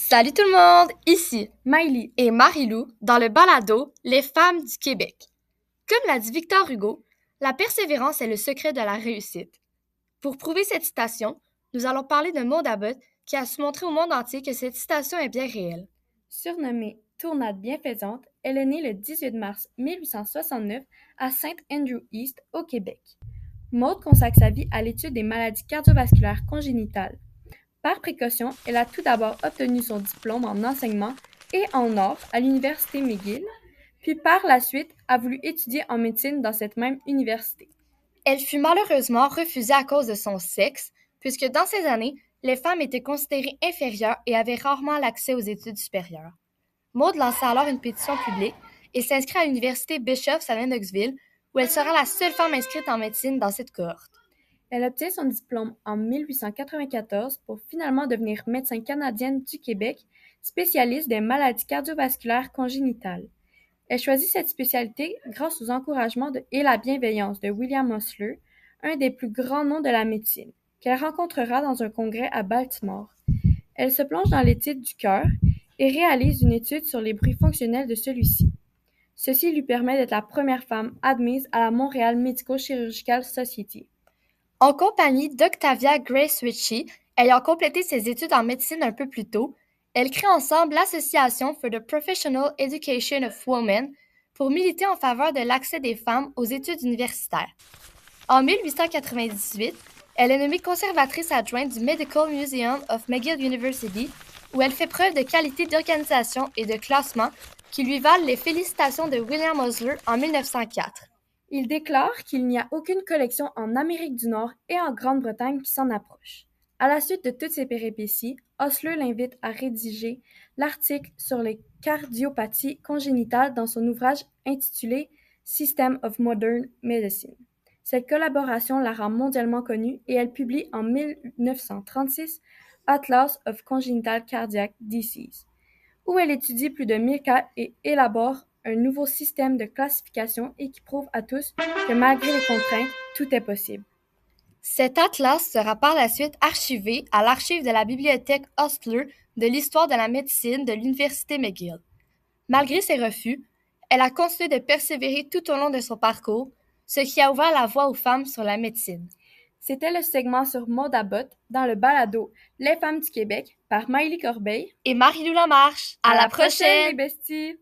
Salut tout le monde, ici Miley et Marie-Lou dans le balado Les femmes du Québec. Comme l'a dit Victor Hugo, la persévérance est le secret de la réussite. Pour prouver cette citation, nous allons parler de Maud Abbott qui a su montrer au monde entier que cette citation est bien réelle. surnommée Tournade bienfaisante, elle est née le 18 mars 1869 à Saint-Andrew-East, au Québec. Maud consacre sa vie à l'étude des maladies cardiovasculaires congénitales. Par précaution, elle a tout d'abord obtenu son diplôme en enseignement et en or à l'université McGill, puis par la suite a voulu étudier en médecine dans cette même université. Elle fut malheureusement refusée à cause de son sexe, puisque dans ces années, les femmes étaient considérées inférieures et avaient rarement l'accès aux études supérieures. Maud lança alors une pétition publique et s'inscrit à l'université Bishop's à Lennoxville, où elle sera la seule femme inscrite en médecine dans cette cohorte. Elle obtient son diplôme en 1894 pour finalement devenir médecin canadienne du Québec, spécialiste des maladies cardiovasculaires congénitales. Elle choisit cette spécialité grâce aux encouragements et la bienveillance de William Osler, un des plus grands noms de la médecine, qu'elle rencontrera dans un congrès à Baltimore. Elle se plonge dans l'étude du cœur et réalise une étude sur les bruits fonctionnels de celui-ci. Ceci lui permet d'être la première femme admise à la Montreal Medico-Chirurgical Society. En compagnie d'Octavia Grace Ritchie, ayant complété ses études en médecine un peu plus tôt, elles créent ensemble l'Association for the Professional Education of Women pour militer en faveur de l'accès des femmes aux études universitaires. En 1898, elle est nommée conservatrice adjointe du Medical Museum of McGill University, où elle fait preuve de qualité d'organisation et de classement qui lui valent les félicitations de William Osler en 1904. Il déclare qu'il n'y a aucune collection en Amérique du Nord et en Grande-Bretagne qui s'en approche. À la suite de toutes ces péripéties, Osler l'invite à rédiger l'article sur les cardiopathies congénitales dans son ouvrage intitulé System of Modern Medicine. Cette collaboration la rend mondialement connue et elle publie en 1936 Atlas of Congenital Cardiac Disease, où elle étudie plus de 1000 cas et élabore un nouveau système de classification et qui prouve à tous que malgré les contraintes, tout est possible. Cet atlas sera par la suite archivé à l'archive de la bibliothèque Osler de l'histoire de la médecine de l'Université McGill. Malgré ses refus, elle a continué de persévérer tout au long de son parcours, ce qui a ouvert la voie aux femmes sur la médecine. C'était le segment sur Maud Abbott dans le balado Les femmes du Québec par Maëlie Corbeil Et Marie-Lou Lamarche. À la prochaine! les besties!